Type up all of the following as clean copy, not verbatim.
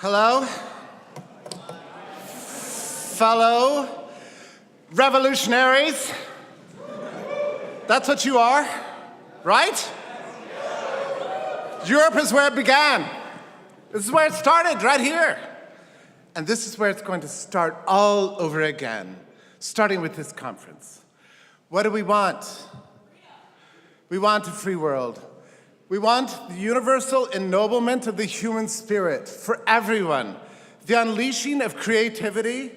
Hello, fellow revolutionaries. That's what you are, right? Europe is where it began. This is where it started, right here. And this is where it's going to start all over again, starting with this conference. What do we want? We want a free world. We want the universal ennoblement of the human spirit for everyone, the unleashing of creativity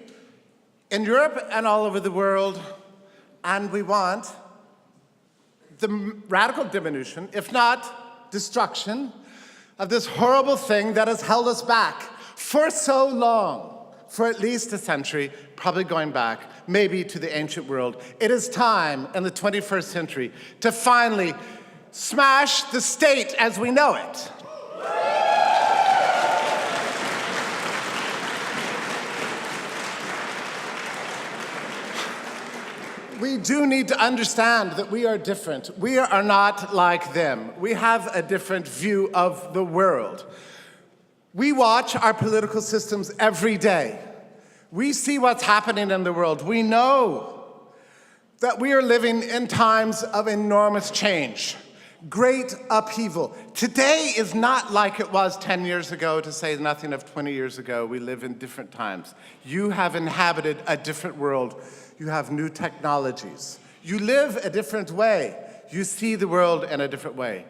in Europe and all over the world, and we want the radical diminution, if not destruction, of this horrible thing that has held us back for so long, for at least a century, probably going back maybe to the ancient world. It is time in the 21st century to finally smash the state as we know it. We do need to understand that we are different. We are not like them. We have a different view of the world. We watch our political systems every day. We see what's happening in the world. We know that we are living in times of enormous change, great upheaval. Today is not like it was 10 years ago, to say nothing of 20 years ago. We live in different times. You have inhabited a different world. You have new technologies. You live a different way. You see the world in a different way.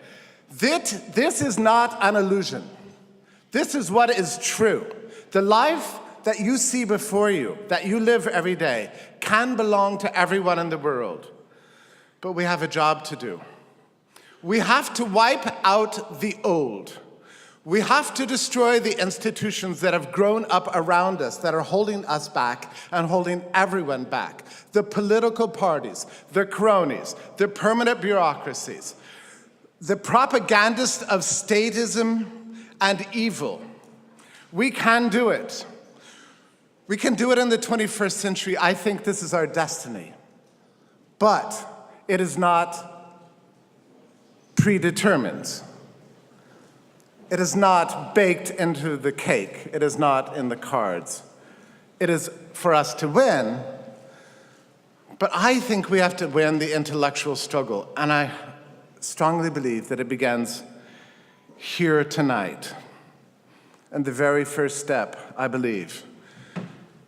This is not an illusion. This is what is true. The life that you see before you, that you live every day, can belong to everyone in the world. But we have a job to do. We have to wipe out the old. We have to destroy the institutions that have grown up around us, that are holding us back and holding everyone back. The political parties, the cronies, the permanent bureaucracies, the propagandists of statism and evil. We can do it. We can do it in the 21st century. I think this is our destiny. But it is not predetermined. It is not baked into the cake. It is not in the cards. It is for us to win, but I think we have to win the intellectual struggle, and I strongly believe that it begins here tonight. And the very first step, I believe,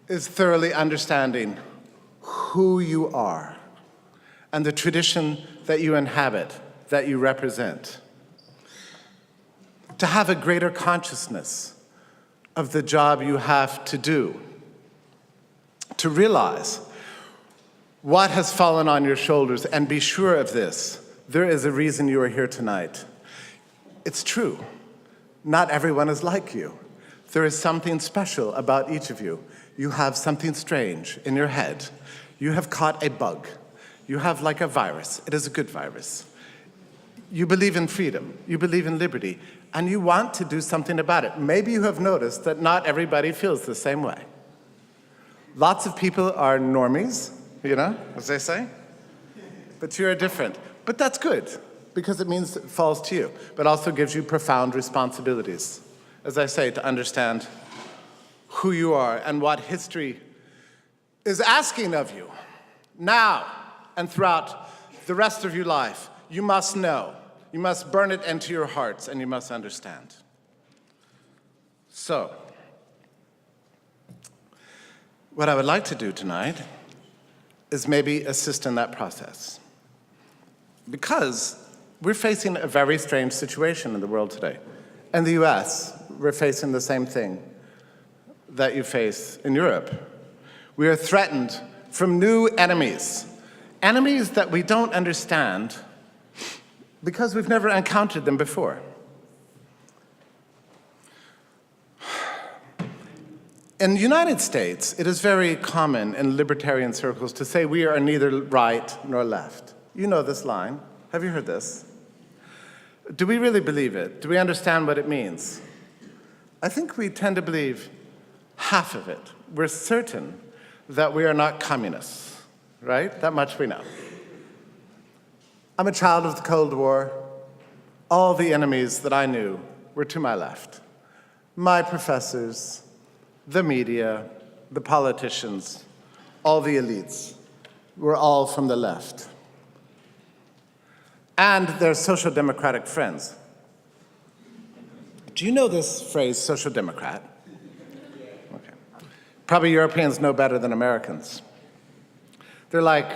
is thoroughly understanding who you are and the tradition that you inhabit, that you represent. To have a greater consciousness of the job you have to do, to realize what has fallen on your shoulders, and be sure of this: there is a reason you are here tonight. It's true. Not everyone is like you. There is something special about each of you. You have something strange in your head. You have caught a bug. You have like a virus. It is a good virus. You believe in freedom. You believe in liberty. And you want to do something about it. Maybe you have noticed that not everybody feels the same way. Lots of people are normies, you know, as they say. But you're different. But that's good, because it means it falls to you, but also gives you profound responsibilities, as I say, to understand who you are and what history is asking of you. Now and throughout the rest of your life, you must know. You must burn it into your hearts, and you must understand. So, what I would like to do tonight is maybe assist in that process. Because we're facing a very strange situation in the world today. In the US, we're facing the same thing that you face in Europe. We are threatened from new enemies, enemies that we don't understand because we've never encountered them before. In the United States, it is very common in libertarian circles to say we are neither right nor left. You know this line. Have you heard this? Do we really believe it? Do we understand what it means? I think we tend to believe half of it. We're certain that we are not communists, right? That much we know. I'm a child of the Cold War. All the enemies that I knew were to my left. my professors, the media, the politicians, all the elites were all from the left. And their social democratic friends. Do you know this phrase, social democrat? Okay. Probably Europeans know better than Americans. They're like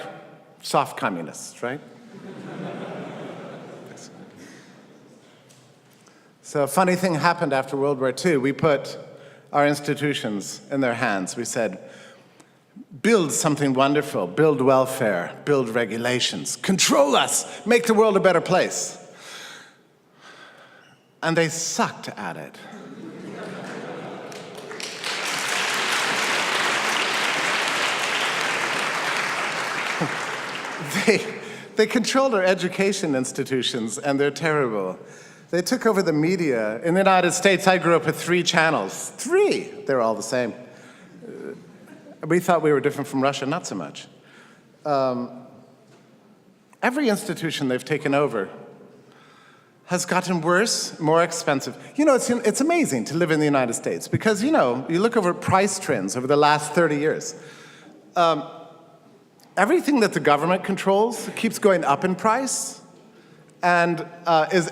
soft communists, right? So a funny thing happened after World War II. We put our institutions in their hands. We said, build something wonderful, build welfare, build regulations, control us, make the world a better place. And they sucked at it. They controlled our education institutions, and they're terrible. They took over the media. In the United States, I grew up with 3 channels. 3! They're all the same. We thought we were different from Russia, not so much. Every institution they've taken over has gotten worse, more expensive. You know, it's amazing to live in the United States because, you know, you look over price trends over the last 30 years. Everything that the government controls keeps going up in price and is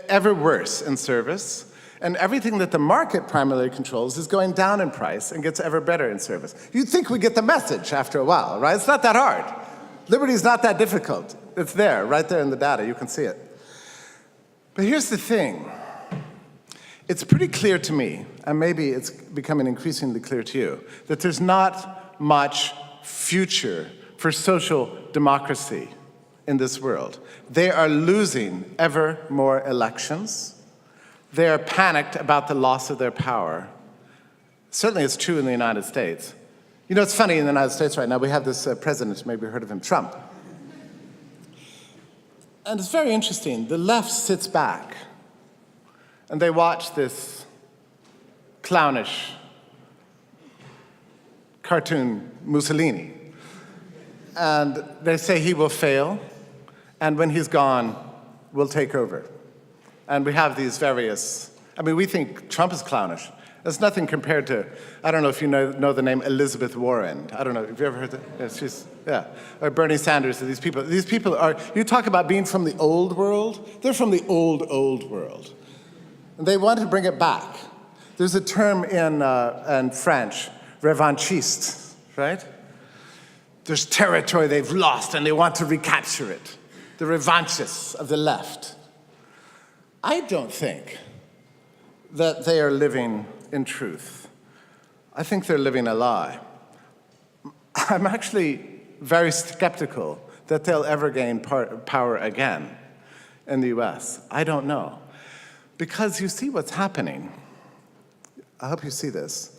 ever worse in service. And everything that the market primarily controls is going down in price and gets ever better in service. You'd think we get the message after a while, right? It's not that hard. Liberty is not that difficult. It's there, right there in the data. You can see it. But here's the thing. It's pretty clear to me, and maybe it's becoming increasingly clear to you, that there's not much future for social democracy in this world. They are losing ever more elections. They are panicked about the loss of their power. Certainly it's true in the United States. You know, it's funny, in the United States right now, we have this president, maybe you heard of him, Trump. And it's very interesting. The left sits back, and they watch this clownish cartoon Mussolini. And they say he will fail, and when he's gone, we'll take over. And we have these various, I mean, we think Trump is clownish. It's nothing compared to, I don't know if you know the name Elizabeth Warren. I don't know, have you ever heard that? Yeah, or Bernie Sanders, these people are, you talk about being from the old world, they're from the old world. And they want to bring it back. There's a term in French, revanchiste, right? There's territory they've lost and they want to recapture it. The revanchists of the left. I don't think that they are living in truth. I think they're living a lie. I'm actually very skeptical that they'll ever gain power again in the US. I don't know. Because you see what's happening. I hope you see this.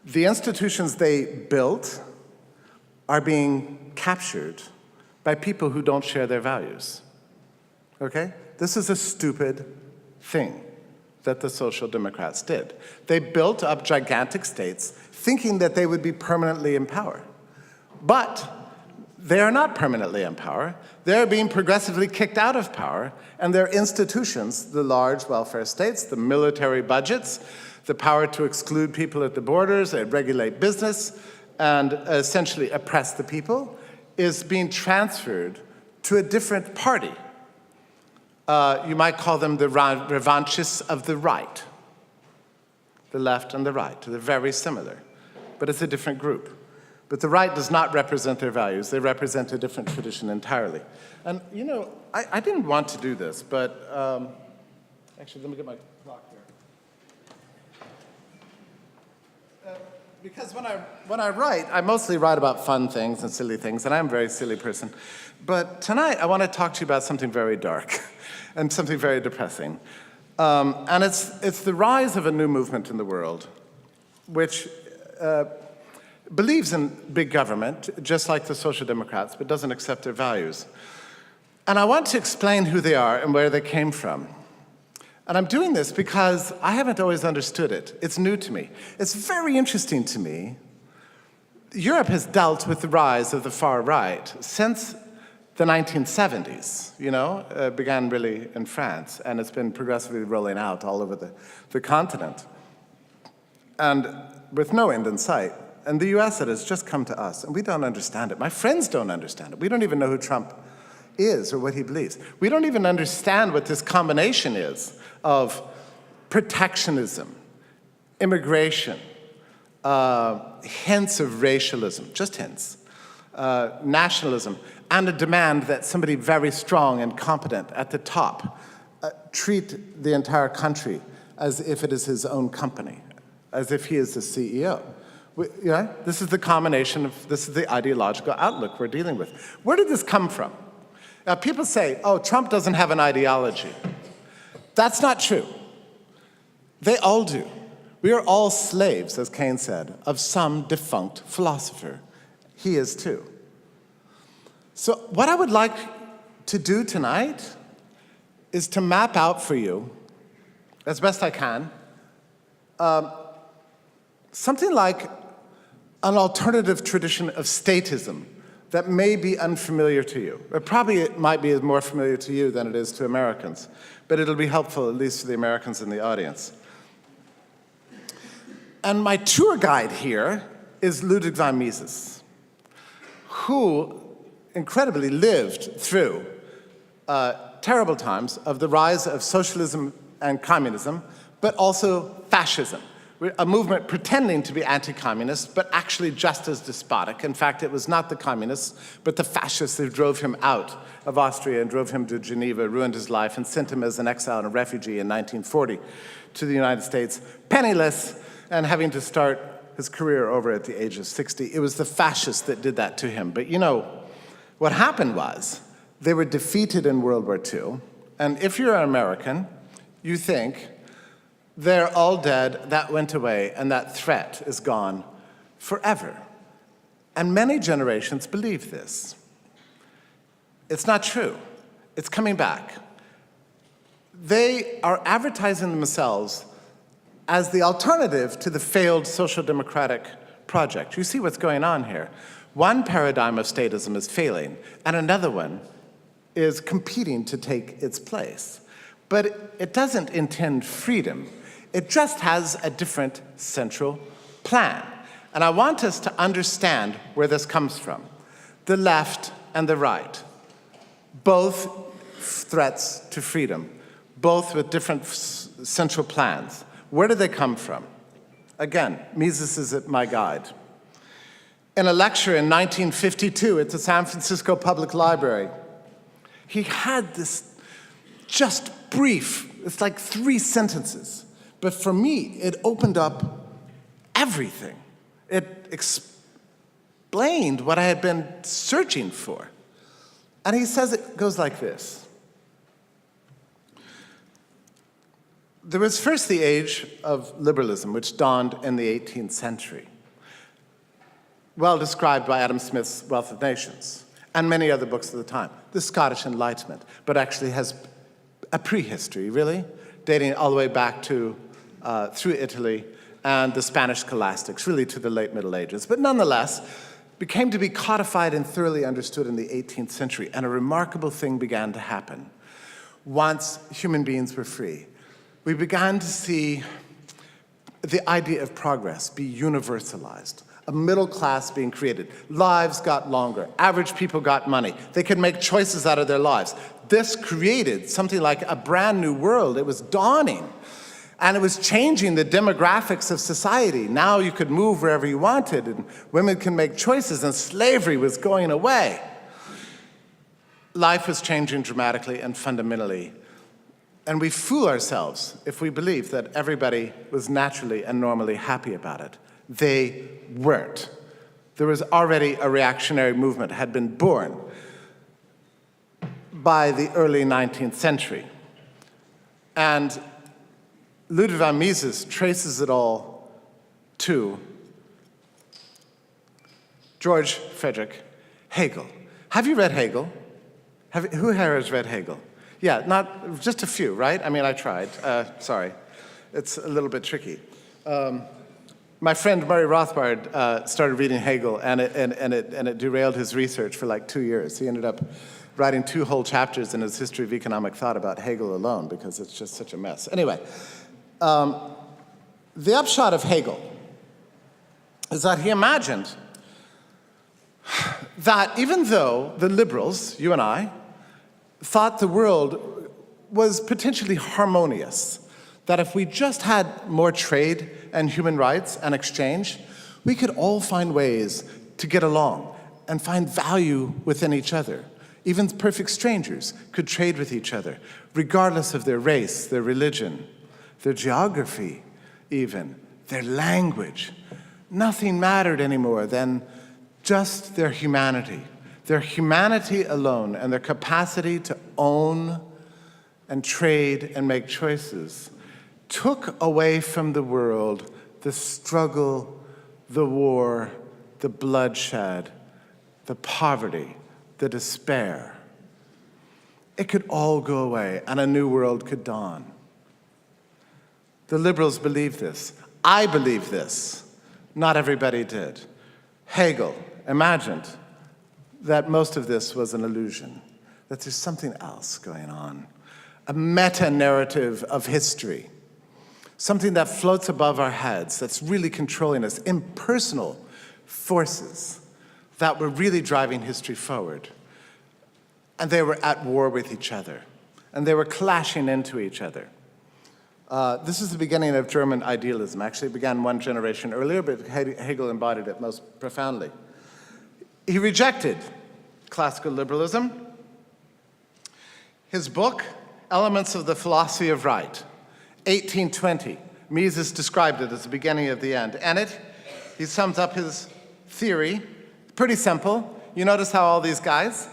The institutions they built are being captured by people who don't share their values. Okay? This is a stupid thing that the Social Democrats did. They built up gigantic states thinking that they would be permanently in power. But they are not permanently in power. They're being progressively kicked out of power, and their institutions, the large welfare states, the military budgets, the power to exclude people at the borders, and regulate business, and essentially oppress the people, is being transferred to a different party. You might call them the revanchists of the right. The left and the right, they're very similar, but it's a different group. But the right does not represent their values. They represent a different tradition entirely. And you know, I didn't want to do this, but actually, let me get my clock here. Because when I write, I mostly write about fun things and silly things, and I'm a very silly person. But tonight, I want to talk to you about something very dark and something very depressing. And it's the rise of a new movement in the world, which believes in big government, just like the Social Democrats, but doesn't accept their values. And I want to explain who they are and where they came from. And I'm doing this because I haven't always understood it. It's new to me. It's very interesting to me. Europe has dealt with the rise of the far right since the 1970s, began really in France, and it's been progressively rolling out all over the continent. And with no end in sight. And the US, it has just come to us, and we don't understand it. My friends don't understand it. We don't even know who Trump is or what he believes. We don't even understand what this combination is of protectionism, immigration, hints of racialism, just hints, nationalism, and a demand that somebody very strong and competent at the top treat the entire country as if it is his own company, as if he is the CEO. This is the combination this is the ideological outlook we're dealing with. Where did this come from? Now, people say, oh, Trump doesn't have an ideology. That's not true. They all do. We are all slaves, as Keynes said, of some defunct philosopher. He is too. So what I would like to do tonight is to map out for you, as best I can, something like an alternative tradition of statism that may be unfamiliar to you. It might be more familiar to you than it is to Americans, but it'll be helpful, at least to the Americans in the audience. And my tour guide here is Ludwig von Mises, who incredibly lived through terrible times of the rise of socialism and communism, but also fascism, a movement pretending to be anti-communist, but actually just as despotic. In fact, it was not the communists, but the fascists who drove him out of Austria and drove him to Geneva, ruined his life, and sent him as an exile and a refugee in 1940 to the United States, penniless, and having to start his career over at the age of 60. It was the fascists that did that to him. But what happened was they were defeated in World War II, and if you're an American, you think, they're all dead, that went away, and that threat is gone forever. And many generations believe this. It's not true. It's coming back. They are advertising themselves as the alternative to the failed social democratic project. You see what's going on here. One paradigm of statism is failing, and another one is competing to take its place. But it doesn't intend freedom. It just has a different central plan. And I want us to understand where this comes from. The left and the right, both threats to freedom, both with different central plans. Where do they come from? Again, Mises is my guide. In a lecture in 1952 at the San Francisco Public Library, he had this just brief, it's like 3 sentences. But for me, it opened up everything. It explained what I had been searching for. And he says it goes like this. There was first the age of liberalism, which dawned in the 18th century, well described by Adam Smith's Wealth of Nations and many other books of the time, the Scottish Enlightenment, but actually has a prehistory, really, dating all the way back to through Italy and the Spanish scholastics, really to the late Middle Ages. But nonetheless, became to be codified and thoroughly understood in the 18th century, and a remarkable thing began to happen. Once human beings were free, we began to see the idea of progress be universalized, a middle class being created. Lives got longer. Average people got money. They could make choices out of their lives. This created something like a brand new world. It was dawning. And it was changing the demographics of society. Now you could move wherever you wanted, and women can make choices, and slavery was going away. Life was changing dramatically and fundamentally. And we fool ourselves if we believe that everybody was naturally and normally happy about it. They weren't. There was already a reactionary movement had been born by the early 19th century. And Ludwig von Mises traces it all to George Friedrich Hegel. Have you read Hegel? Who here has read Hegel? Yeah, not just a few, right? I mean, I tried. Sorry. It's a little bit tricky. My friend Murray Rothbard started reading Hegel, and it derailed his research for like 2 years. He ended up writing 2 whole chapters in his History of Economic Thought about Hegel alone, because it's just such a mess. Anyway, the upshot of Hegel is that he imagined that even though the liberals, you and I, thought the world was potentially harmonious, that if we just had more trade and human rights and exchange, we could all find ways to get along and find value within each other. Even perfect strangers could trade with each other, regardless of their race, their religion, their geography even, their language. Nothing mattered anymore than just their humanity alone, and their capacity to own and trade and make choices took away from the world the struggle, the war, the bloodshed, the poverty, the despair. It could all go away and a new world could dawn. The liberals believed this. I believe this. Not everybody did. Hegel imagined that most of this was an illusion, that there's something else going on, a meta-narrative of history, something that floats above our heads, that's really controlling us, impersonal forces that were really driving history forward. And they were at war with each other, and they were clashing into each other. This is the beginning of German idealism. Actually, it began 1 generation earlier, but Hegel embodied it most profoundly. He rejected classical liberalism. His book, Elements of the Philosophy of Right, 1820, Mises described it as the beginning of the end. In it, he sums up his theory, pretty simple. You notice how all these guys,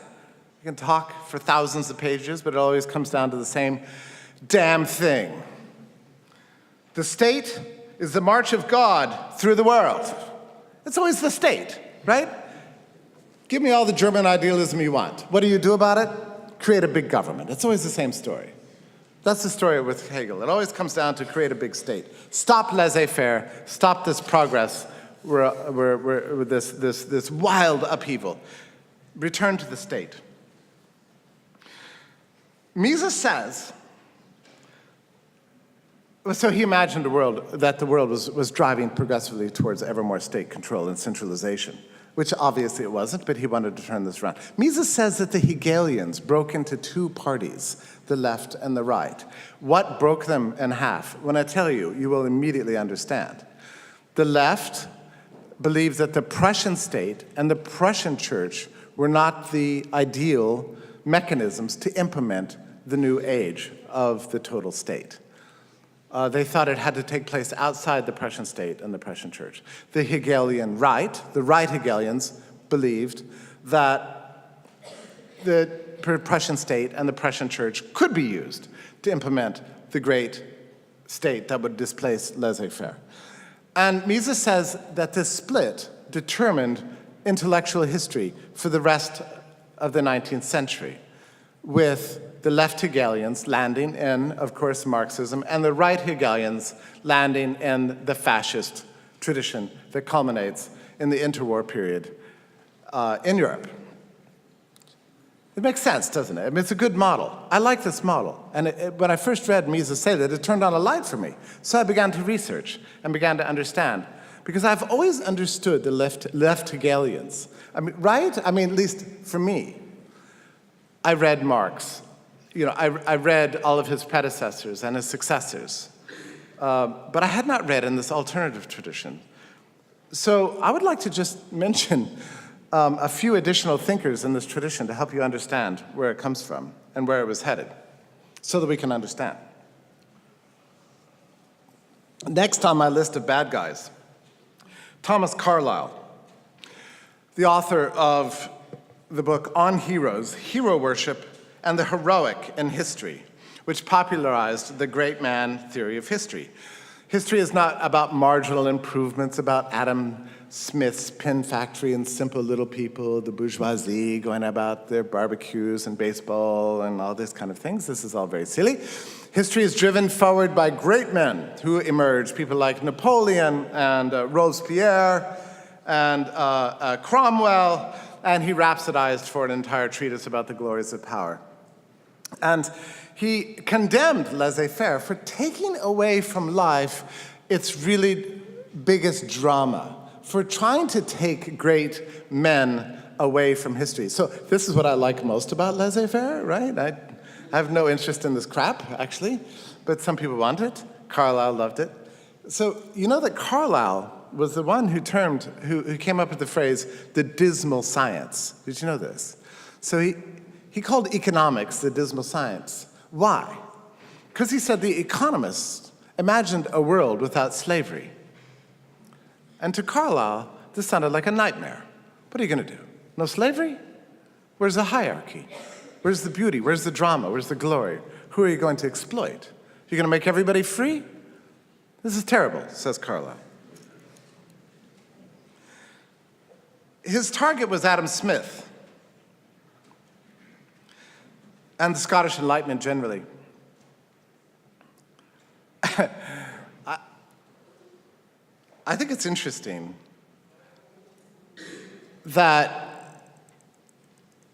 you can talk for thousands of pages, but it always comes down to the same damn thing. The state is the march of God through the world. It's always the state, right? Give me all the German idealism you want. What do you do about it? Create a big government. It's always the same story. That's the story with Hegel. It always comes down to create a big state. Stop laissez-faire. Stop this progress, this wild upheaval. Return to the state. Mises says, so he imagined a world that the world was driving progressively towards ever more state control and centralization, which obviously it wasn't, but he wanted to turn this around. Mises says that the Hegelians broke into 2 parties, the left and the right. What broke them in half? When I tell you, you will immediately understand. The left believed that the Prussian state and the Prussian church were not the ideal mechanisms to implement the new age of the total state. They thought it had to take place outside the Prussian state and the Prussian church. The Hegelian right, the right Hegelians, believed that the Prussian state and the Prussian church could be used to implement the great state that would displace laissez-faire. And Mises says that this split determined intellectual history for the rest of the 19th century, with the left Hegelians landing in, of course, Marxism, and the right Hegelians landing in the fascist tradition that culminates in the interwar period in Europe. It makes sense, doesn't it? I mean, it's a good model. I like this model. And when I first read Mises say that, it turned on a light for me. So I began to research and began to understand. Because I've always understood the left Hegelians. I mean, right? I mean, at least for me. I read Marx. You know, I read all of his predecessors and his successors. But I had not read in this alternative tradition. So I would like to just mention a few additional thinkers in this tradition to help you understand where it comes from and where it was headed, so that we can understand. Next on my list of bad guys, Thomas Carlyle, the author of the book On Heroes, Hero Worship and the Heroic in History, which popularized the great man theory of history. History is not about marginal improvements, about Adam Smith's pin factory and simple little people, the bourgeoisie going about their barbecues and baseball and all this kind of things. This is all very silly. History is driven forward by great men who emerged, people like Napoleon and Robespierre and Cromwell, and he rhapsodized for an entire treatise about the glories of power. And he condemned laissez-faire for taking away from life its really biggest drama, for trying to take great men away from history. So this is what I like most about laissez-faire, right? I have no interest in this crap, actually, but some people want it. Carlyle loved it. So you know that Carlyle was the one who came up with the phrase, the dismal science. Did you know this? So he called economics the dismal science. Why? Because he said the economists imagined a world without slavery. And to Carlyle, this sounded like a nightmare. What are you going to do? No slavery? Where's the hierarchy? Where's the beauty? Where's the drama? Where's the glory? Who are you going to exploit? You're going to make everybody free? This is terrible, says Carlyle. His target was Adam Smith and the Scottish Enlightenment generally. I think it's interesting that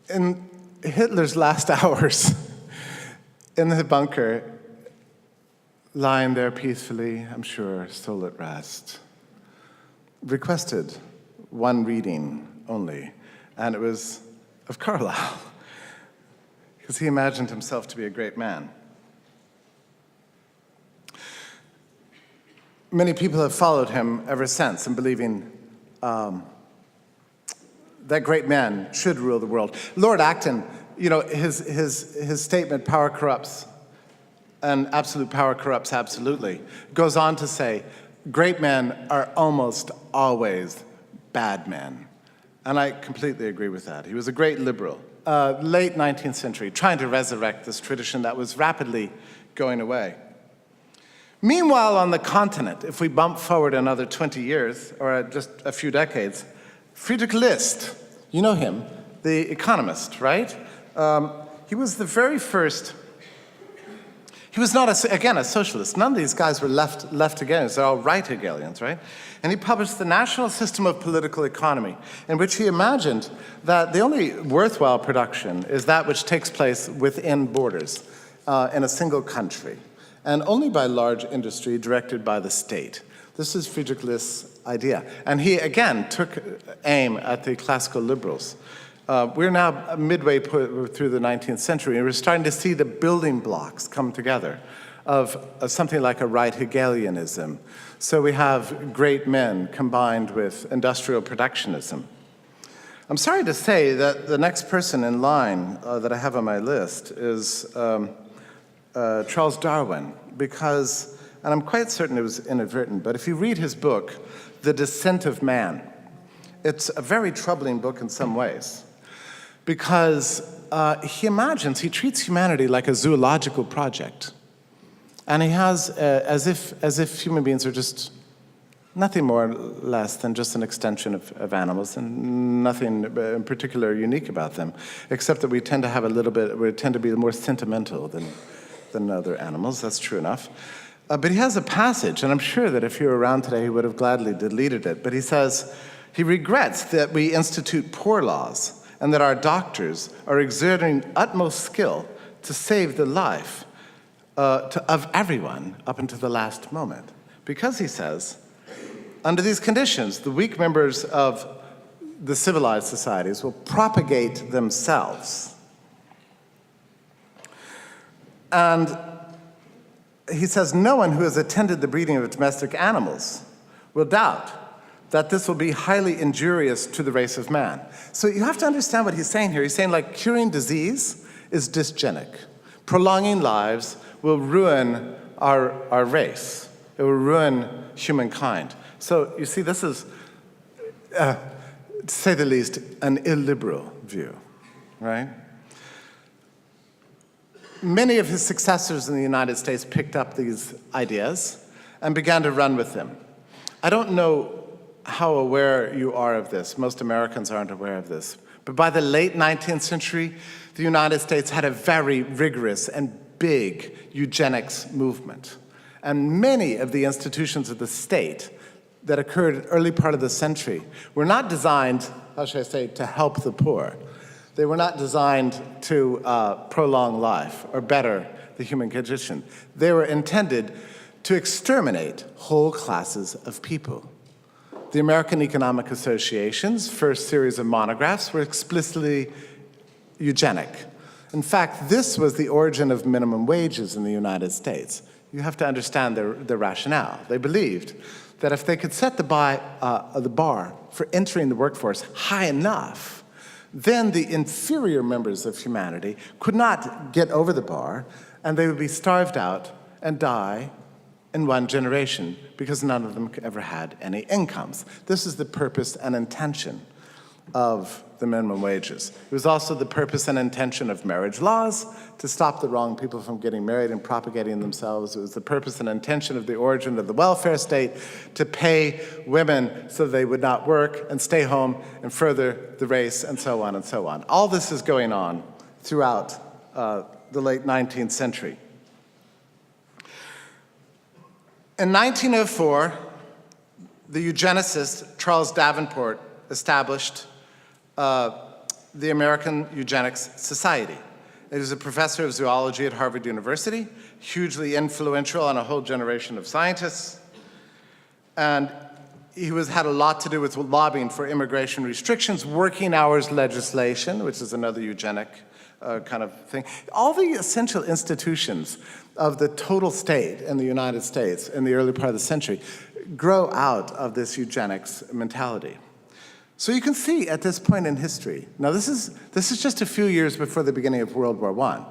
in Hitler's last hours in the bunker, lying there peacefully, I'm sure, still at rest, requested one reading only, and it was of Carlyle, because he imagined himself to be a great man. Many people have followed him ever since in believing that great men should rule the world. Lord Acton, you know, his statement, power corrupts, and absolute power corrupts absolutely, goes on to say, great men are almost always bad men. And I completely agree with that. He was a great liberal, late 19th century, trying to resurrect this tradition that was rapidly going away. Meanwhile, on the continent, if we bump forward another 20 years, or just a few decades, Friedrich List, you know him, the economist, right? He was the very first. He was not, again, a socialist. None of these guys were left-Hegelians. They're all right-Hegelians, right? And he published The National System of Political Economy, in which he imagined that the only worthwhile production is that which takes place within borders in a single country, and only by large industry directed by the state. This is Friedrich List's idea. And he, again, took aim at the classical liberals. We're now midway through the 19th century, and we're starting to see the building blocks come together of something like a right Hegelianism. So we have great men combined with industrial protectionism. I'm sorry to say that the next person in line that I have on my list is Charles Darwin, because, and I'm quite certain it was inadvertent, but if you read his book, The Descent of Man, it's a very troubling book in some ways, because he treats humanity like a zoological project. And he has, as if human beings are just nothing more or less than just an extension of animals, and nothing in particular unique about them, except that we tend to be more sentimental than other animals. That's true enough. But he has a passage, and I'm sure that if you were around today, he would have gladly deleted it. But he says, he regrets that we institute poor laws and that our doctors are exerting utmost skill to save the life of everyone up until the last moment. Because, he says, under these conditions, the weak members of the civilized societies will propagate themselves. And he says, no one who has attended the breeding of domestic animals will doubt that this will be highly injurious to the race of man. So you have to understand what he's saying here. He's saying, like, curing disease is dysgenic. Prolonging lives will ruin our race. It will ruin humankind. So you see, this is, to say the least, an illiberal view, right? Many of his successors in the United States picked up these ideas and began to run with them. I don't know how aware you are of this. Most Americans aren't aware of this. But by the late 19th century, the United States had a very rigorous and big eugenics movement. And many of the institutions of the state that occurred in the early part of the century were not designed, how should I say, to help the poor. They were not designed to prolong life or better the human condition. They were intended to exterminate whole classes of people. The American Economic Association's first series of monographs were explicitly eugenic. In fact, this was the origin of minimum wages in the United States. You have to understand their rationale. They believed that if they could set the bar for entering the workforce high enough, then the inferior members of humanity could not get over the bar, and they would be starved out and die in one generation because none of them ever had any incomes. This is the purpose and intention of the minimum wages. It was also the purpose and intention of marriage laws to stop the wrong people from getting married and propagating themselves. It was the purpose and intention of the origin of the welfare state to pay women so they would not work and stay home and further the race, and so on and so on. All this is going on throughout the late 19th century. In 1904, the eugenicist Charles Davenport established the American Eugenics Society. He was a professor of zoology at Harvard University, hugely influential on a whole generation of scientists, and he had a lot to do with lobbying for immigration restrictions, working hours legislation, which is another eugenic kind of thing. All the essential institutions of the total state in the United States in the early part of the century grow out of this eugenics mentality. So you can see at this point in history, now this is just a few years before the beginning of World War I.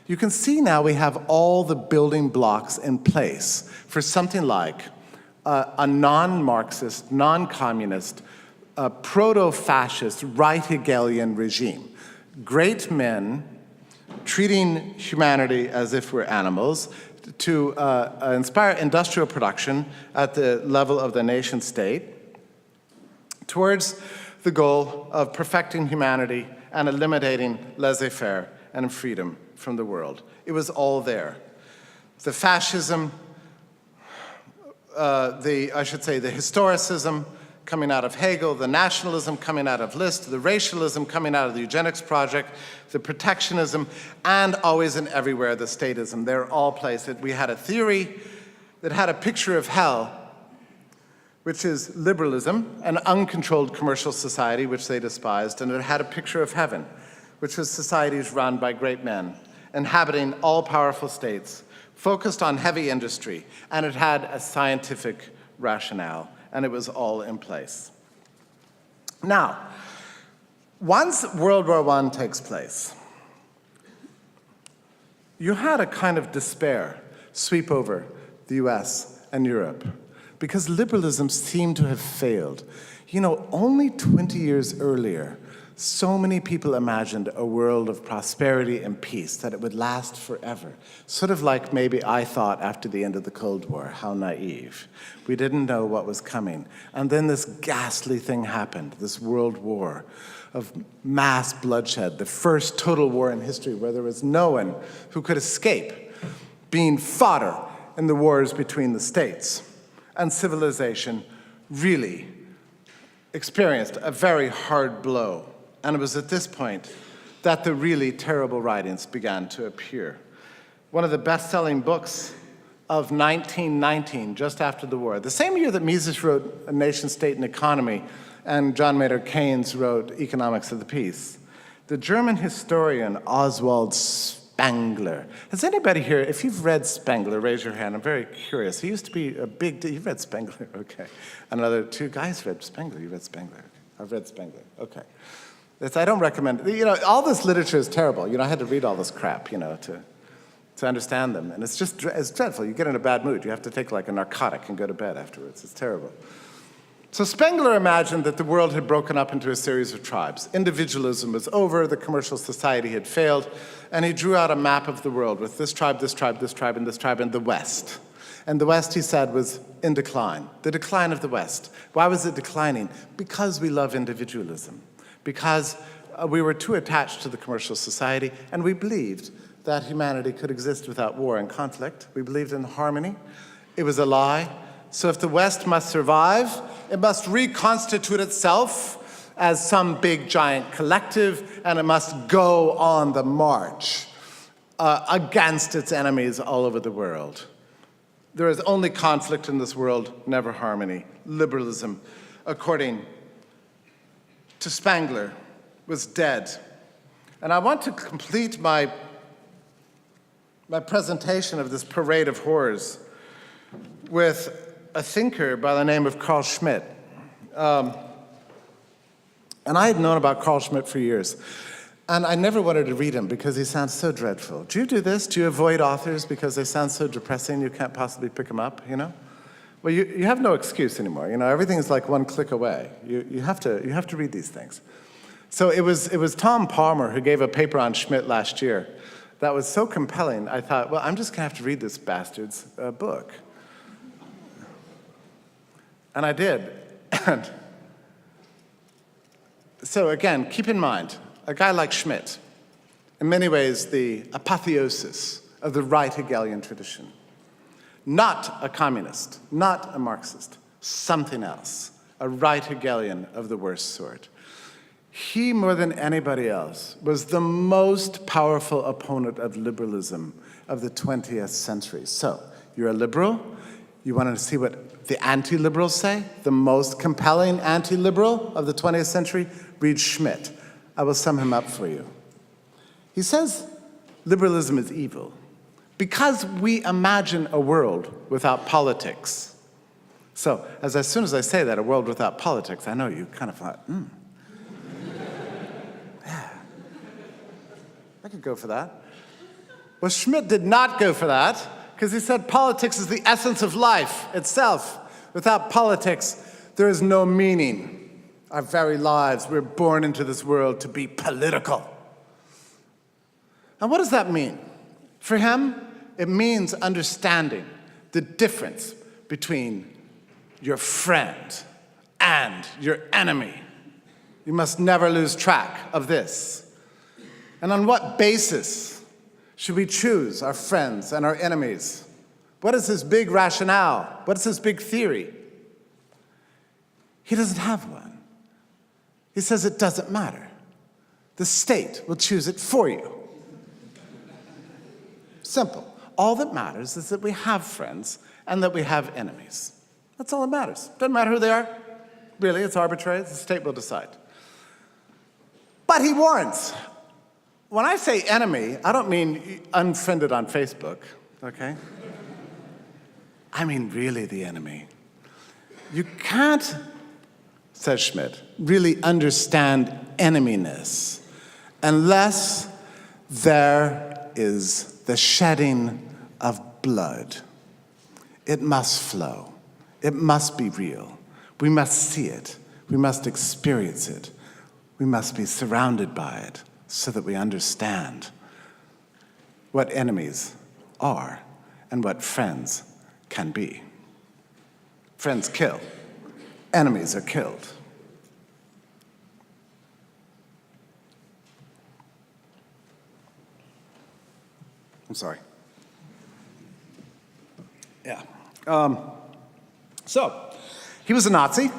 You can see now we have all the building blocks in place for something like a non-Marxist, non-communist, proto-fascist, right Hegelian regime. Great men treating humanity as if we're animals, to inspire industrial production at the level of the nation state towards the goal of perfecting humanity and eliminating laissez-faire and freedom from the world. It was all there. The fascism, the historicism coming out of Hegel, the nationalism coming out of List, the racialism coming out of the eugenics project, the protectionism, and always and everywhere the statism. They're all placed. We had a theory that had a picture of hell, which is liberalism, an uncontrolled commercial society, which they despised, and it had a picture of heaven, which was societies run by great men, inhabiting all-powerful states, focused on heavy industry, and it had a scientific rationale, and it was all in place. Now, once World War I takes place, you had a kind of despair sweep over the US and Europe because liberalism seemed to have failed. You know, only 20 years earlier, so many people imagined a world of prosperity and peace, that it would last forever. Sort of like maybe I thought after the end of the Cold War. How naive. We didn't know what was coming. And then this ghastly thing happened, this world war of mass bloodshed, the first total war in history where there was no one who could escape being fodder in the wars between the states. And civilization really experienced a very hard blow. And it was at this point that the really terrible writings began to appear. One of the best-selling books of 1919, just after the war, the same year that Mises wrote A Nation, State, and Economy, and John Maynard Keynes wrote Economics of the Peace, the German historian Oswald Spengler. Has anybody here, if you've read Spengler, raise your hand. I'm very curious. He used to be a big, you've read Spengler? Okay. Another two guys read Spengler. You read Spengler? I've read Spengler. Okay. I don't recommend, all this literature is terrible. I had to read all this crap, to understand them. And it's dreadful. You get in a bad mood. You have to take like a narcotic and go to bed afterwards. It's terrible. So Spengler imagined that the world had broken up into a series of tribes. Individualism was over, the commercial society had failed, and he drew out a map of the world with this tribe, this tribe, this tribe, and this tribe in the West. And the West, he said, was in decline, the decline of the West. Why was it declining? Because we love individualism, because we were too attached to the commercial society, and we believed that humanity could exist without war and conflict. We believed in harmony. It was a lie. So if the West must survive, it must reconstitute itself as some big giant collective, and it must go on the march against its enemies all over the world. There is only conflict in this world, never harmony. Liberalism, according to Spangler, was dead. And I want to complete my presentation of this parade of horrors with a thinker by the name of Carl Schmitt. And I had known about Carl Schmitt for years. And I never wanted to read him because he sounds so dreadful. Do you do this? Do you avoid authors because they sound so depressing you can't possibly pick them up, you know? Well, you have no excuse anymore. You know, everything is like one click away. You have to read these things. So it was Tom Palmer who gave a paper on Schmitt last year that was so compelling, I thought, well, I'm just going to have to read this bastard's book. And I did. And so again, keep in mind, a guy like Schmitt, in many ways the apotheosis of the right Hegelian tradition. Not a communist, not a Marxist, something else, a right Hegelian of the worst sort. He, more than anybody else, was the most powerful opponent of liberalism of the 20th century. So, you're a liberal, you want to see what the anti-liberals say? The most compelling anti-liberal of the 20th century? Read Schmitt. I will sum him up for you. He says liberalism is evil because we imagine a world without politics. So, as soon as I say that, a world without politics, I know you kind of thought, yeah, I could go for that. Well, Schmitt did not go for that because he said politics is the essence of life itself. Without politics, there is no meaning. Our very lives, we're born into this world to be political. And what does that mean? For him, it means understanding the difference between your friend and your enemy. You must never lose track of this. And on what basis should we choose our friends and our enemies? What is his big rationale? What is his big theory? He doesn't have one. He says it doesn't matter. The state will choose it for you. Simple. All that matters is that we have friends and that we have enemies. That's all that matters. Doesn't matter who they are. Really, it's arbitrary. The state will decide. But he warns. When I say enemy, I don't mean unfriended on Facebook, okay? I mean really the enemy. You can't, says Schmitt, really understand eneminess unless there is the shedding of blood. It must flow. It must be real. We must see it. We must experience it. We must be surrounded by it so that we understand what enemies are and what friends can be. Friends kill. Enemies are killed. I'm sorry. Yeah. So, he was a Nazi.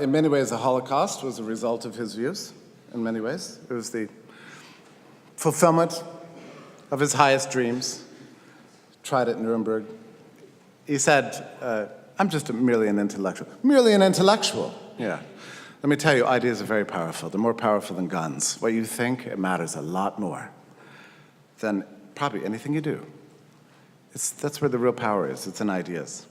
In many ways, the Holocaust was a result of his views, in many ways. It was the fulfillment of his highest dreams. Tried at Nuremberg. He said, I'm just merely an intellectual. Merely an intellectual, yeah. Let me tell you, ideas are very powerful. They're more powerful than guns. What you think, it matters a lot more than probably anything you do. That's where the real power is. It's in ideas.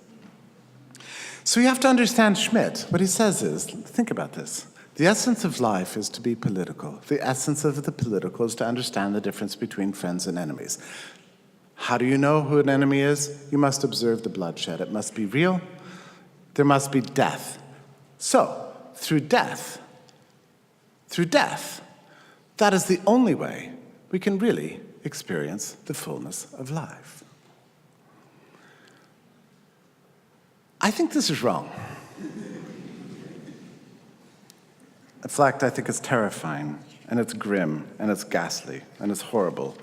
So you have to understand Schmitt. What he says is, think about this. The essence of life is to be political. The essence of the political is to understand the difference between friends and enemies. How do you know who an enemy is? You must observe the bloodshed. It must be real. There must be death. So, through death, That is the only way we can really experience the fullness of life. I think this is wrong. In fact, I think it's terrifying, and it's grim, and it's ghastly, and it's horrible.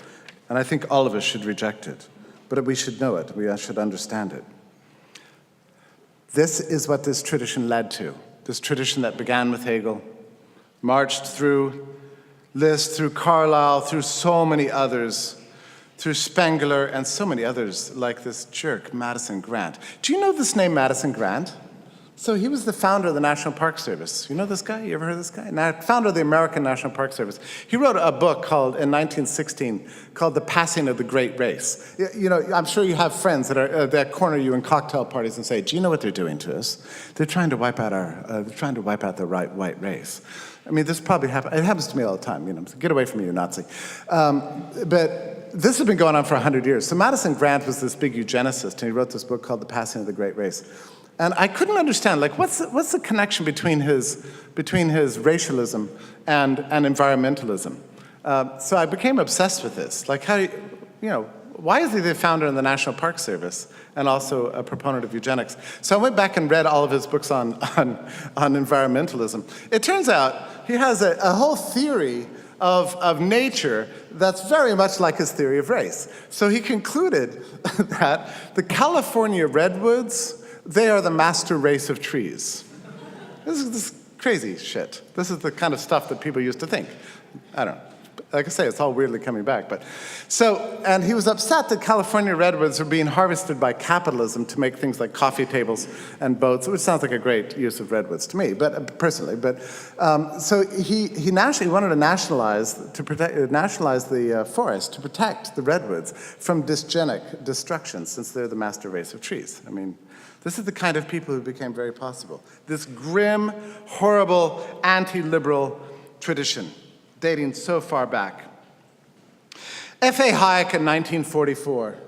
And I think all of us should reject it. But we should know it. We should understand it. This is what this tradition led to. This tradition that began with Hegel, marched through Liszt, through Carlyle, through so many others, through Spengler, and so many others like this jerk, Madison Grant. Do you know this name, Madison Grant? So he was the founder of the National Park Service. You know this guy? You ever heard of this guy? Founder of the American National Park Service. He wrote a book called, in 1916, called The Passing of the Great Race. You know, I'm sure you have friends that corner you in cocktail parties and say, do you know what they're doing to us? They're trying to wipe out the white race. I mean, this probably happens. It happens to me all the time. You know, get away from me, you Nazi. But this has been going on for 100 years. So Madison Grant was this big eugenicist, and he wrote this book called The Passing of the Great Race. And I couldn't understand, like, what's the connection between his racialism and environmentalism? So I became obsessed with this. Like, why is he the founder of the National Park Service and also a proponent of eugenics? So I went back and read all of his books on environmentalism. It turns out he has a whole theory of nature that's very much like his theory of race. So he concluded that the California redwoods, they are the master race of trees. This is crazy shit. This is the kind of stuff that people used to think. I don't know. Like I say, it's all weirdly coming back. And he was upset that California redwoods are being harvested by capitalism to make things like coffee tables and boats, which sounds like a great use of redwoods to me, but personally. So he wanted to nationalize the forest to protect the redwoods from dysgenic destruction, since they're the master race of trees. I mean, this is the kind of people who became very possible. This grim, horrible, anti-liberal tradition, dating so far back. F.A. Hayek in 1944,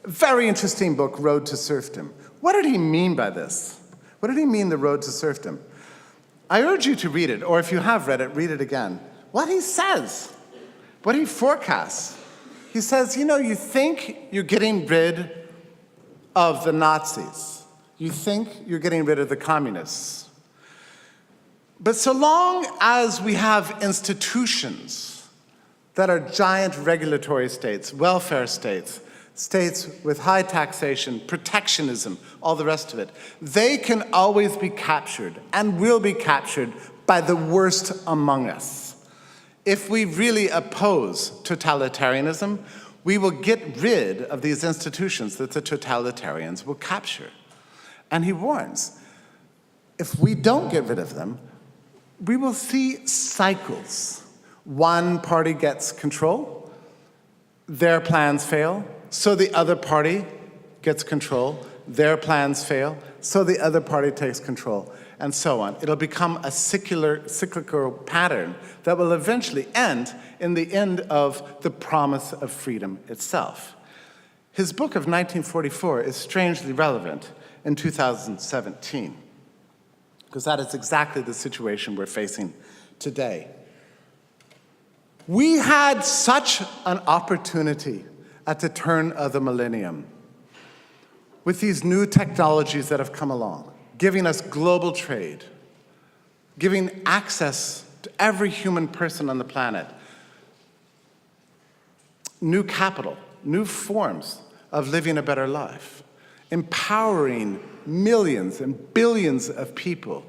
a very interesting book, Road to Serfdom. What did he mean by this? What did he mean, the road to serfdom? I urge you to read it, or if you have read it, read it again. What he says, what he forecasts. He says, you think you're getting rid of the Nazis. You think you're getting rid of the communists. But so long as we have institutions that are giant regulatory states, welfare states, states with high taxation, protectionism, all the rest of it, they can always be captured and will be captured by the worst among us. If we really oppose totalitarianism, we will get rid of these institutions that the totalitarians will capture. And he warns, if we don't get rid of them, we will see cycles. One party gets control, their plans fail, so the other party gets control, their plans fail, so the other party takes control, and so on. It'll become a cyclical pattern that will eventually end in the end of the promise of freedom itself. His book of 1944 is strangely relevant in 2017, because that is exactly the situation we're facing today. We had such an opportunity at the turn of the millennium with these new technologies that have come along, giving us global trade, giving access to every human person on the planet, new capital, new forms of living a better life, empowering millions and billions of people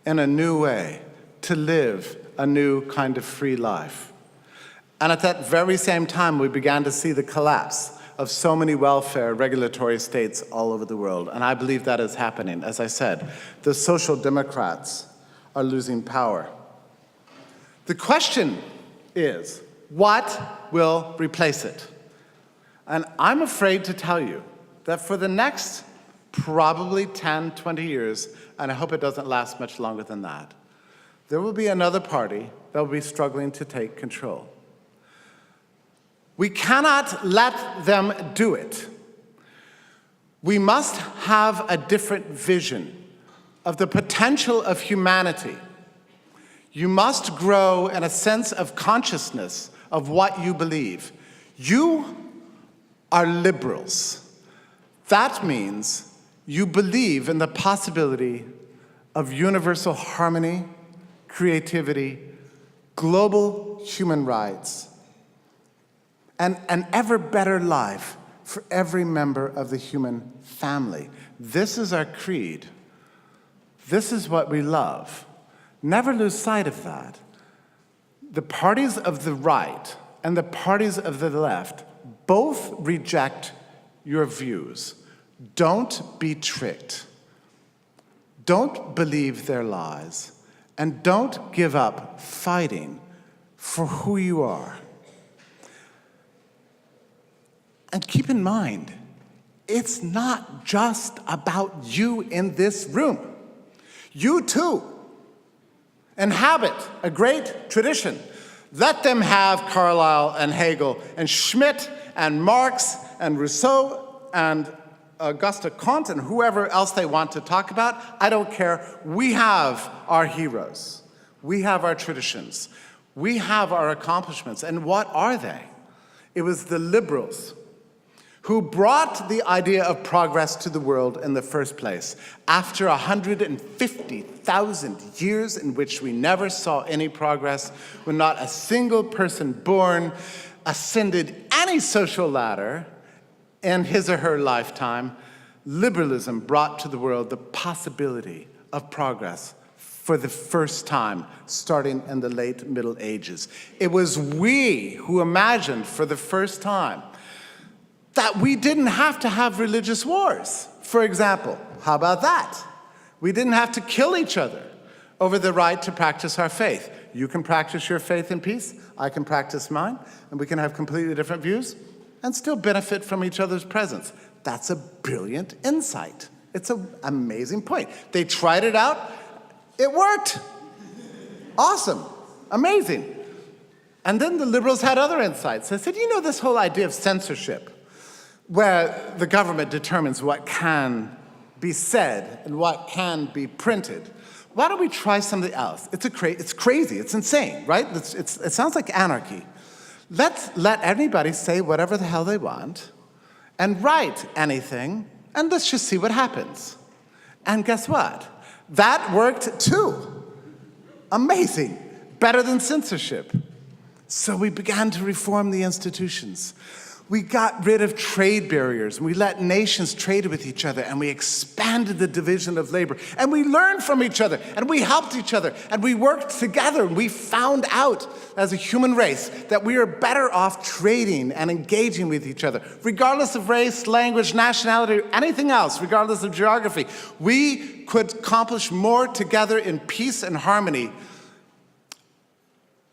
in a new way to live a new kind of free life. And at that very same time, we began to see the collapse of so many welfare regulatory states all over the world. And I believe that is happening. As I said, the social democrats are losing power. The question is, what will replace it? And I'm afraid to tell you that for the next probably 10, 20 years, and I hope it doesn't last much longer than that, there will be another party that will be struggling to take control. We cannot let them do it. We must have a different vision of the potential of humanity. You must grow in a sense of consciousness of what you believe. You are liberals. That means you believe in the possibility of universal harmony, creativity, global human rights, and an ever better life for every member of the human family. This is our creed. This is what we love. Never lose sight of that. The parties of the right and the parties of the left both reject your views. Don't be tricked. Don't believe their lies. And don't give up fighting for who you are. And keep in mind, it's not just about you in this room. You too inhabit a great tradition. Let them have Carlyle and Hegel and Schmidt and Marx and Rousseau and Auguste Comte and whoever else they want to talk about. I don't care. We have our heroes. We have our traditions. We have our accomplishments. And what are they? It was the liberals who brought the idea of progress to the world in the first place. After 150,000 years in which we never saw any progress, when not a single person born ascended any social ladder in his or her lifetime, liberalism brought to the world the possibility of progress for the first time, starting in the late Middle Ages. It was we who imagined for the first time that we didn't have to have religious wars. For example, how about that? We didn't have to kill each other over the right to practice our faith. You can practice your faith in peace, I can practice mine, and we can have completely different views and still benefit from each other's presence. That's a brilliant insight. It's an amazing point. They tried it out, it worked. Awesome, amazing. And then the liberals had other insights. They said, you know, this whole idea of censorship, where the government determines what can be said and what can be printed. Why don't we try something else? It's crazy, it's insane, right? It sounds like anarchy. Let's let anybody say whatever the hell they want and write anything, and let's just see what happens. And guess what? That worked too. Amazing. Better than censorship. So we began to reform the institutions. We got rid of trade barriers, and we let nations trade with each other, and we expanded the division of labor, and we learned from each other, and we helped each other, and we worked together, and we found out as a human race that we are better off trading and engaging with each other, regardless of race, language, nationality, anything else, regardless of geography. We could accomplish more together in peace and harmony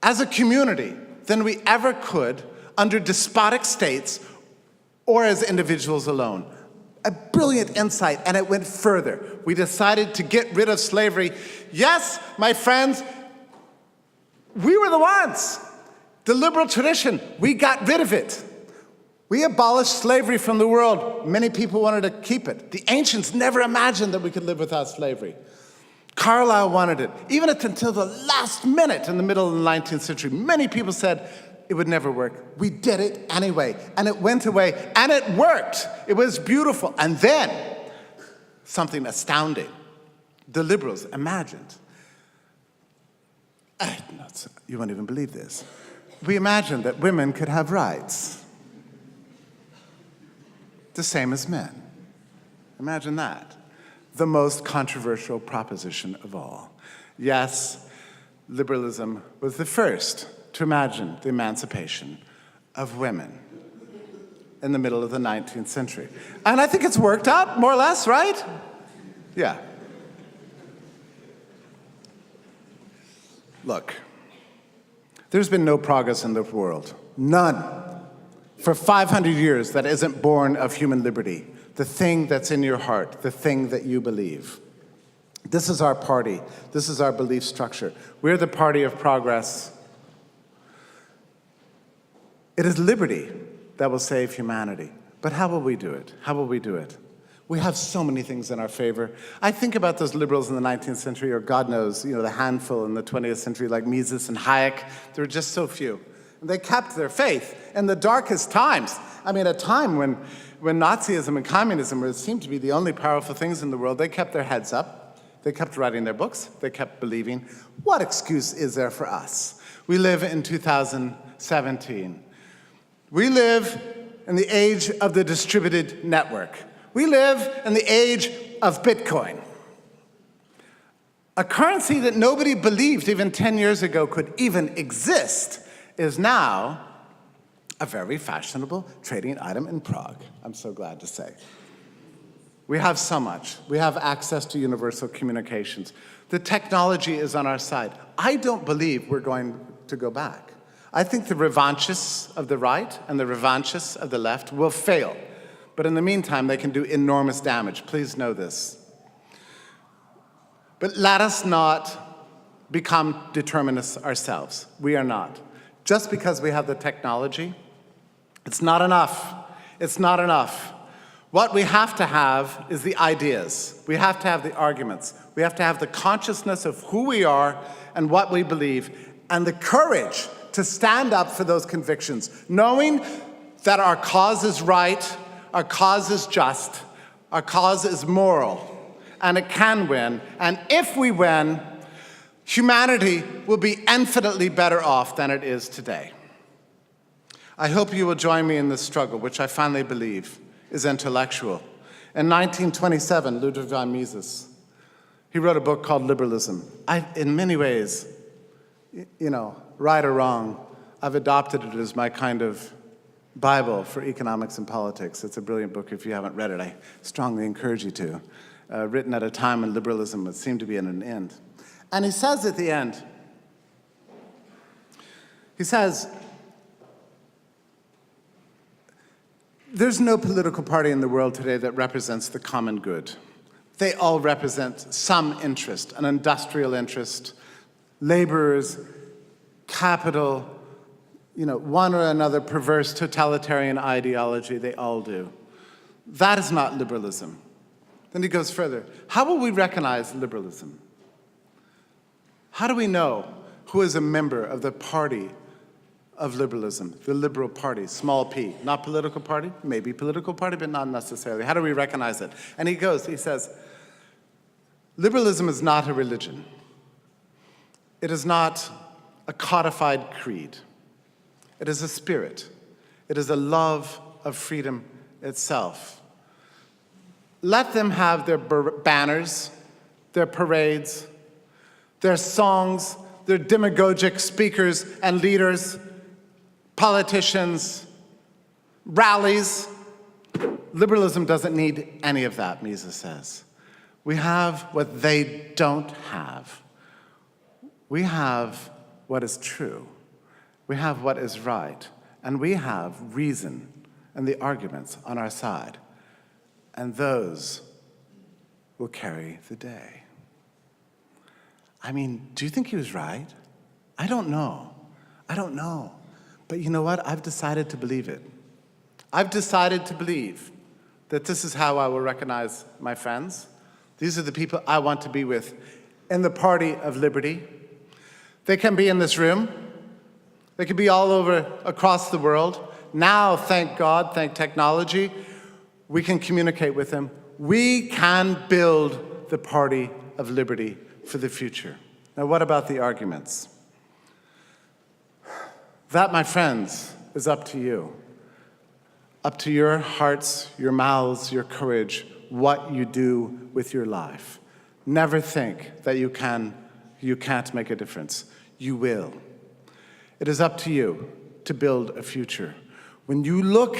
as a community than we ever could under despotic states or as individuals alone. A brilliant insight, and it went further. We decided to get rid of slavery. Yes, my friends, we were the ones. The liberal tradition, we got rid of it. We abolished slavery from the world. Many people wanted to keep it. The ancients never imagined that we could live without slavery. Carlyle wanted it. Even until the last minute in the middle of the 19th century, many people said, it would never work. We did it anyway, and it went away, and it worked. It was beautiful. And then, something astounding. The liberals imagined. You won't even believe this. We imagined that women could have rights. The same as men. Imagine that. The most controversial proposition of all. Yes, liberalism was the first to imagine the emancipation of women in the middle of the 19th century. And I think it's worked out, more or less, right? Yeah. Look, there's been no progress in the world, none, for 500 years that isn't born of human liberty, the thing that's in your heart, the thing that you believe. This is our party. This is our belief structure. We're the party of progress. It is liberty that will save humanity. But how will we do it? How will we do it? We have so many things in our favor. I think about those liberals in the 19th century, or God knows, the handful in the 20th century, like Mises and Hayek. There were just so few. And they kept their faith in the darkest times. I mean, a time when Nazism and communism seemed to be the only powerful things in the world, they kept their heads up. They kept writing their books. They kept believing. What excuse is there for us? We live in 2017. We live in the age of the distributed network. We live in the age of Bitcoin. A currency that nobody believed even 10 years ago could even exist is now a very fashionable trading item in Prague, I'm so glad to say. We have so much. We have access to universal communications. The technology is on our side. I don't believe we're going to go back. I think the revanchists of the right and the revanchists of the left will fail. But in the meantime, they can do enormous damage. Please know this. But let us not become determinists ourselves. We are not. Just because we have the technology, it's not enough. It's not enough. What we have to have is the ideas. We have to have the arguments. We have to have the consciousness of who we are and what we believe, and the courage to stand up for those convictions, knowing that our cause is right, our cause is just, our cause is moral, and it can win. And if we win, humanity will be infinitely better off than it is today. I hope you will join me in this struggle, which I finally believe is intellectual. In 1927, Ludwig von Mises, he wrote a book called Liberalism. In many ways, right or wrong, I've adopted it as my kind of Bible for economics and politics. It's a brilliant book. If you haven't read it, I strongly encourage you to. Written at a time when liberalism would seem to be at an end. And he says at the end, he says, there's no political party in the world today that represents the common good. They all represent some interest, an industrial interest, laborers, capital, one or another perverse totalitarian ideology. They all do. That is not liberalism. Then he goes further. How will we recognize liberalism? How do we know who is a member of the party of liberalism, the liberal party, small p, not political party, maybe political party, but not necessarily. How do we recognize it? And he says, liberalism is not a religion. It is not a codified creed. It is a spirit. It is a love of freedom itself. Let them have their banners, their parades, their songs, their demagogic speakers and leaders, politicians, rallies. Liberalism doesn't need any of that, Mises says. We have what they don't have. We have what is true. We have what is right. And we have reason and the arguments on our side. And those will carry the day. I mean, do you think he was right? I don't know. I don't know. But you know what? I've decided to believe it. I've decided to believe that this is how I will recognize my friends. These are the people I want to be with in the party of liberty. They can be in this room. They can be all over across the world. Now, thank God, thank technology, we can communicate with them. We can build the party of liberty for the future. Now, what about the arguments? That, my friends, is up to you. Up to your hearts, your mouths, your courage, what you do with your life. Never think that you can't make a difference. You will. It is up to you to build a future. When you look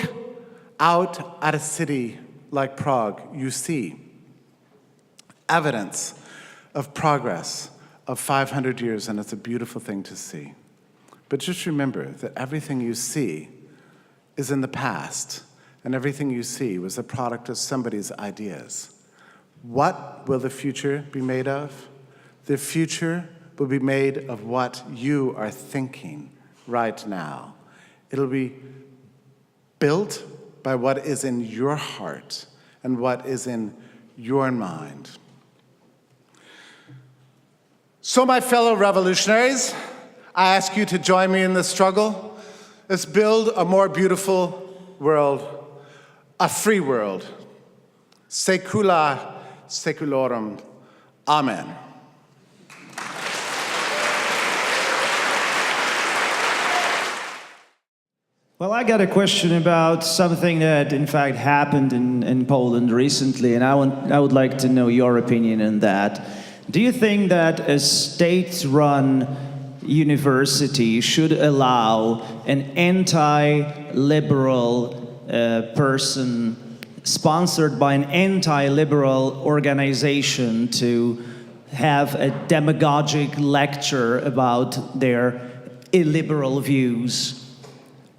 out at a city like Prague, you see evidence of progress of 500 years, and it's a beautiful thing to see. But just remember that everything you see is in the past, and everything you see was a product of somebody's ideas. What will the future be made of? The future will be made of what you are thinking right now. It'll be built by what is in your heart and what is in your mind. So, my fellow revolutionaries, I ask you to join me in this struggle. Let's build a more beautiful world, a free world. Secula seculorum. Amen. Well, I got a question about something that, in fact, happened in Poland recently, and I would like to know your opinion on that. Do you think that a state-run university should allow an anti-liberal person sponsored by an anti-liberal organization to have a demagogic lecture about their illiberal views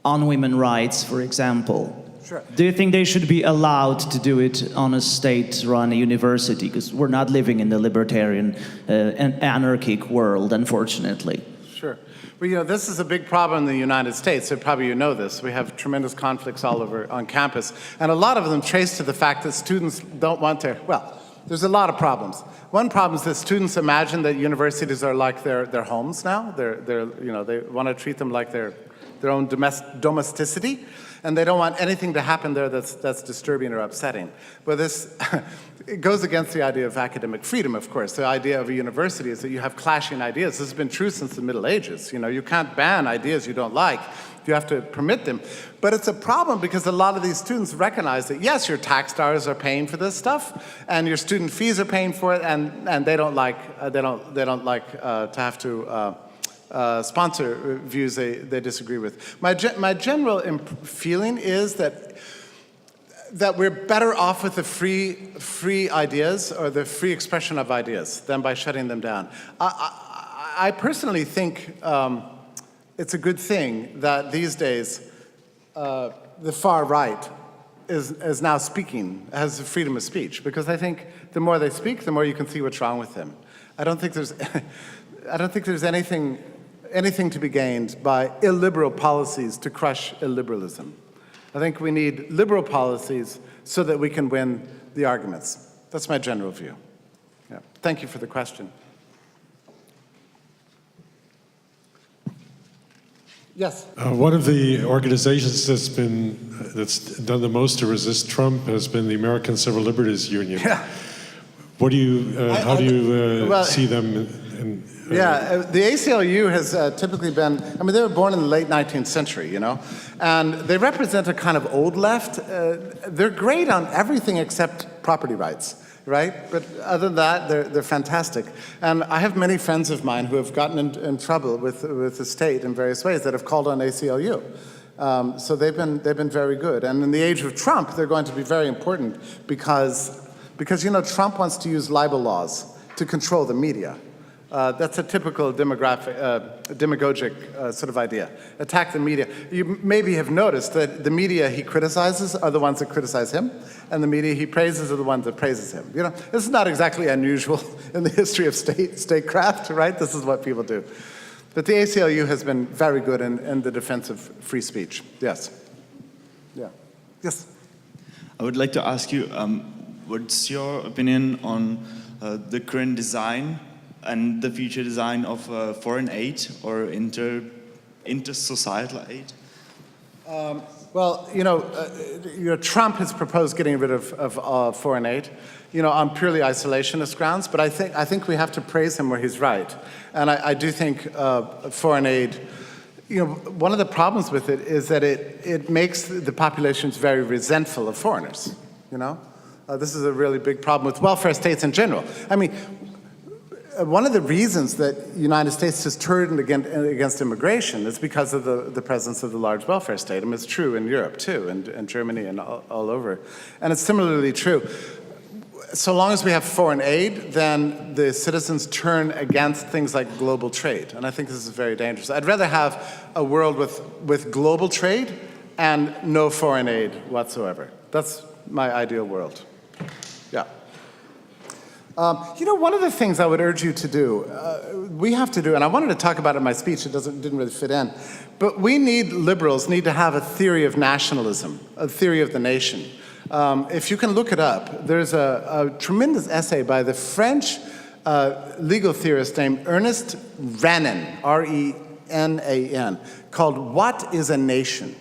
on women's rights, for example? Sure. Do you think they should be allowed to do it on a state-run university? Because we're not living in the libertarian and anarchic world, unfortunately. Sure. Well, you know, this is a big problem in the United States, so probably you know this. We have tremendous conflicts all over on campus, and a lot of them trace to the fact that students don't want to, well, there's a lot of problems. One problem is that students imagine that universities are like their homes now. They want to treat them like their own domesticity, and they don't want anything to happen there that's disturbing or upsetting. But this it goes against the idea of academic freedom, of course. The idea of a university is that you have clashing ideas. This has been true since the Middle Ages. You know, you can't ban ideas you don't like. You have to permit them. But it's a problem because a lot of these students recognize that, yes, your tax dollars are paying for this stuff, and your student fees are paying for it, and they don't like to have to sponsor views they disagree with. My general feeling is that we're better off with the free ideas or the free expression of ideas than by shutting them down. I personally think it's a good thing that these days the far right is now speaking, has freedom of speech, because I think the more they speak, the more you can see what's wrong with them. I don't think there's anything to be gained by illiberal policies to crush illiberalism. I think we need liberal policies so that we can win the arguments. That's my general view. Yeah. Thank you for the question. Yes? One of the organizations that's done the most to resist Trump has been the American Civil Liberties Union. Yeah. What do you, how do you see them Yeah, the ACLU has typically been, I mean, they were born in the late 19th century, you know, and they represent a kind of old left. They're great on everything except property rights, right? But other than that, they're fantastic. And I have many friends of mine who have gotten in trouble with the state in various ways that have called on ACLU. So they've been very good. And in the age of Trump, they're going to be very important because you know, Trump wants to use libel laws to control the media. That's a typical demagogic sort of idea. Attack the media. You maybe have noticed that the media he criticizes are the ones that criticize him, and the media he praises are the ones that praises him. You know, this is not exactly unusual in the history of statecraft, right? This is what people do. But the ACLU has been very good in the defense of free speech. Yes. Yeah. Yes. I would like to ask you, what's your opinion on the current design and the future design of foreign aid or inter-societal aid? Well, you know, Trump has proposed getting rid of foreign aid, you know, on purely isolationist grounds. But I think we have to praise him where he's right, and I do think foreign aid. You know, one of the problems with it is that it makes the populations very resentful of foreigners. You know, this is a really big problem with welfare states in general. I mean, one of the reasons that the United States has turned against immigration is because of the presence of the large welfare state. I mean, it's true in Europe too, and Germany and all over. And it's similarly true. So long as we have foreign aid, then the citizens turn against things like global trade. And I think this is very dangerous. I'd rather have a world with global trade and no foreign aid whatsoever. That's my ideal world. Yeah. You know, one of the things I would urge you to do, we have to do, and I wanted to talk about it in my speech, it didn't really fit in, but liberals need to have a theory of nationalism, a theory of the nation. If you can look it up, there's a tremendous essay by the French legal theorist named Ernest Renan, R-E-N-A-N, called What is a Nation?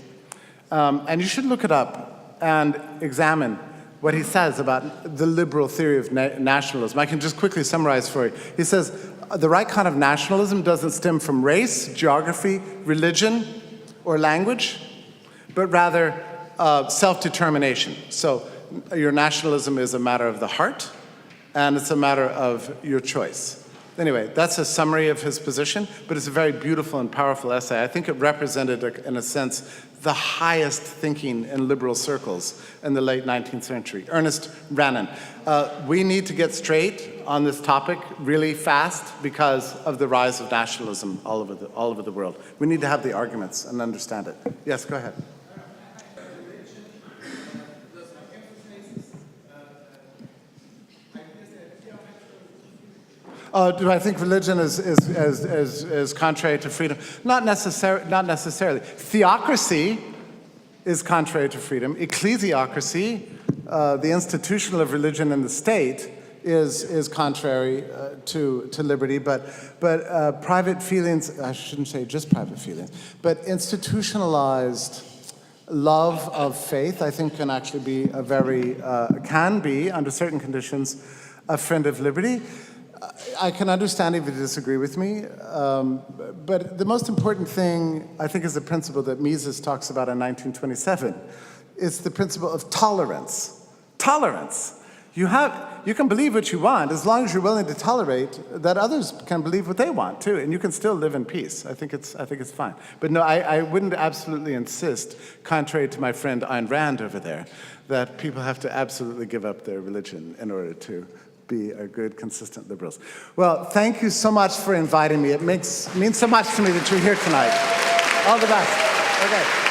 And you should look it up and examine what he says about the liberal theory of nationalism. I can just quickly summarize for you. He says, the right kind of nationalism doesn't stem from race, geography, religion, or language, but rather self-determination. So your nationalism is a matter of the heart, and it's a matter of your choice. Anyway, that's a summary of his position, but it's a very beautiful and powerful essay. I think it represented, in a sense, the highest thinking in liberal circles in the late 19th century. Ernest Renan. We need to get straight on this topic really fast because of the rise of nationalism all over the world. We need to have the arguments and understand it. Yes, go ahead. Do I think religion is contrary to freedom? Not necessarily. Theocracy is contrary to freedom. Ecclesiocracy, the institutional of religion in the state, is contrary to liberty. But private feelings, I shouldn't say just private feelings, but institutionalized love of faith, I think, can actually be can be, under certain conditions, a friend of liberty. I can understand if you disagree with me, but the most important thing, I think, is the principle that Mises talks about in 1927. It's the principle of tolerance. Tolerance. You can believe what you want as long as you're willing to tolerate that others can believe what they want too, and you can still live in peace. I think it's fine. But no, I wouldn't absolutely insist, contrary to my friend Ayn Rand over there, that people have to absolutely give up their religion in order to be a good, consistent liberals. Well, thank you so much for inviting me. It means so much to me that you're here tonight. All the best. Okay.